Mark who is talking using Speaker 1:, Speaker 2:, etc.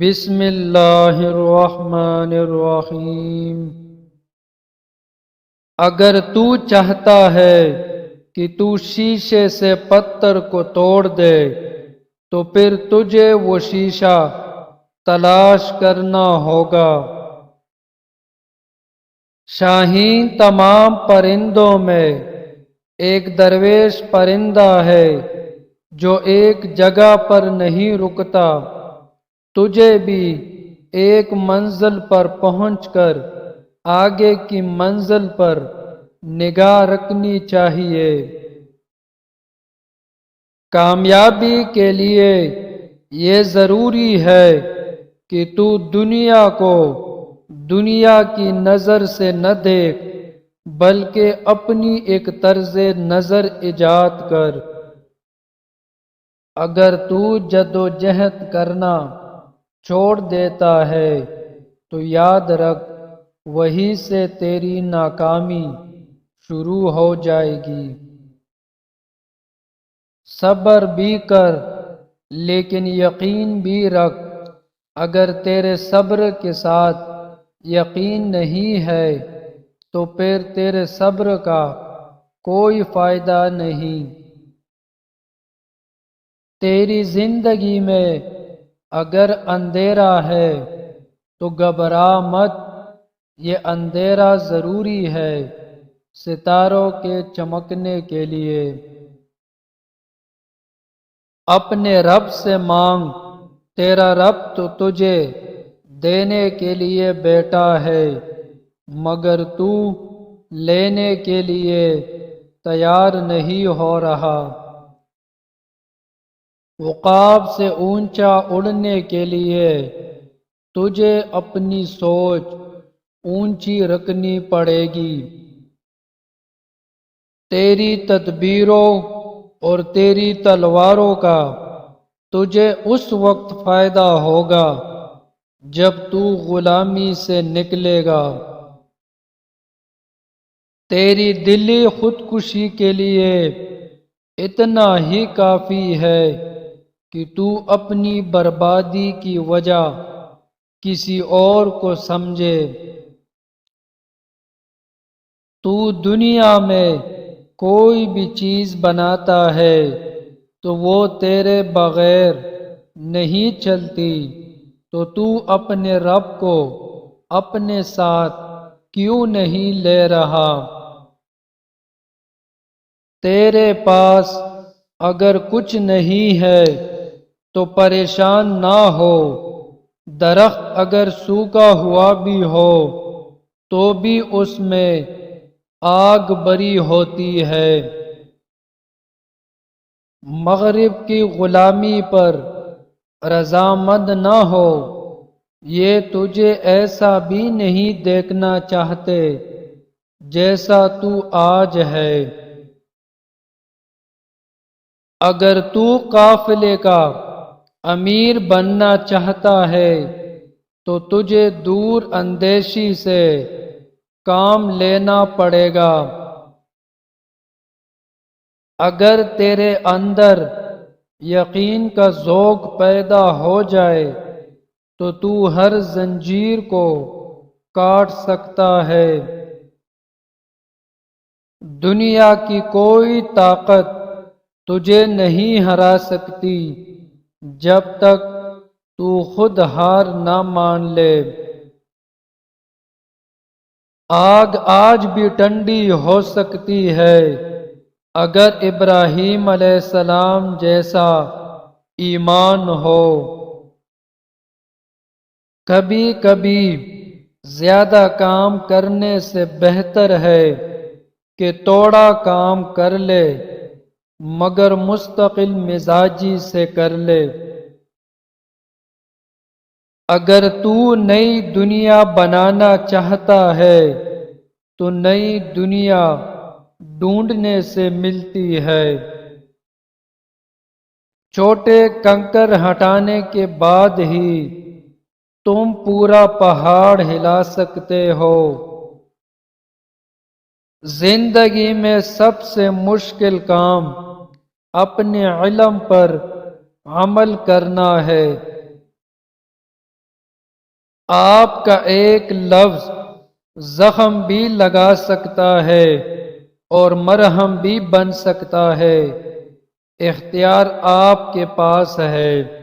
Speaker 1: بسم اللہ الرحمن الرحیم۔ اگر تو چاہتا ہے کہ تو شیشے سے پتھر کو توڑ دے تو پھر تجھے وہ شیشہ تلاش کرنا ہوگا۔ شاہین تمام پرندوں میں ایک درویش پرندہ ہے جو ایک جگہ پر نہیں رکتا۔ تجھے بھی ایک منزل پر پہنچ کر آگے کی منزل پر نگاہ رکھنی چاہیے۔ کامیابی کے لیے یہ ضروری ہے کہ تو دنیا کو دنیا کی نظر سے نہ دیکھ بلکہ اپنی ایک طرز نظر ایجاد کر۔ اگر تو جدوجہد کرنا چھوڑ دیتا ہے تو یاد رکھ وہیں سے تیری ناکامی شروع ہو جائے گی۔ صبر بھی کر لیکن یقین بھی رکھ۔ اگر تیرے صبر کے ساتھ یقین نہیں ہے تو پھر تیرے صبر کا کوئی فائدہ نہیں۔ تیری زندگی میں اگر اندھیرا ہے تو گھبرا مت، یہ اندھیرا ضروری ہے ستاروں کے چمکنے کے لیے۔ اپنے رب سے مانگ، تیرا رب تو تجھے دینے کے لیے بیٹھا ہے مگر تو لینے کے لیے تیار نہیں ہو رہا۔ عقاب سے اونچا اڑنے کے لیے تجھے اپنی سوچ اونچی رکھنی پڑے گی۔ تیری تدبیروں اور تیری تلواروں کا تجھے اس وقت فائدہ ہوگا جب تو غلامی سے نکلے گا۔ تیری دلی خودکشی کے لیے اتنا ہی کافی ہے کہ تو اپنی بربادی کی وجہ کسی اور کو سمجھے۔ تو دنیا میں کوئی بھی چیز بناتا ہے تو وہ تیرے بغیر نہیں چلتی، تو اپنے رب کو اپنے ساتھ کیوں نہیں لے رہا؟ تیرے پاس اگر کچھ نہیں ہے تو پریشان نہ ہو، درخت اگر سوکھا ہوا بھی ہو تو بھی اس میں آگ بری ہوتی ہے۔ مغرب کی غلامی پر رضامند نہ ہو، یہ تجھے ایسا بھی نہیں دیکھنا چاہتے جیسا تو آج ہے۔ اگر تو قافلے کا امیر بننا چاہتا ہے تو تجھے دور اندیشی سے کام لینا پڑے گا۔ اگر تیرے اندر یقین کا ذوق پیدا ہو جائے تو ہر زنجیر کو کاٹ سکتا ہے۔ دنیا کی کوئی طاقت تجھے نہیں ہرا سکتی جب تک تو خود ہار نہ مان لے۔ آگ آج بھی ٹھنڈی ہو سکتی ہے اگر ابراہیم علیہ السلام جیسا ایمان ہو۔ کبھی کبھی زیادہ کام کرنے سے بہتر ہے کہ تھوڑا کام کر لے مگر مستقل مزاجی سے کر لے۔ اگر تو نئی دنیا بنانا چاہتا ہے تو نئی دنیا ڈھونڈنے سے ملتی ہے۔ چھوٹے کنکر ہٹانے کے بعد ہی تم پورا پہاڑ ہلا سکتے ہو۔ زندگی میں سب سے مشکل کام اپنے علم پر عمل کرنا ہے۔ آپ کا ایک لفظ زخم بھی لگا سکتا ہے اور مرہم بھی بن سکتا ہے، اختیار آپ کے پاس ہے۔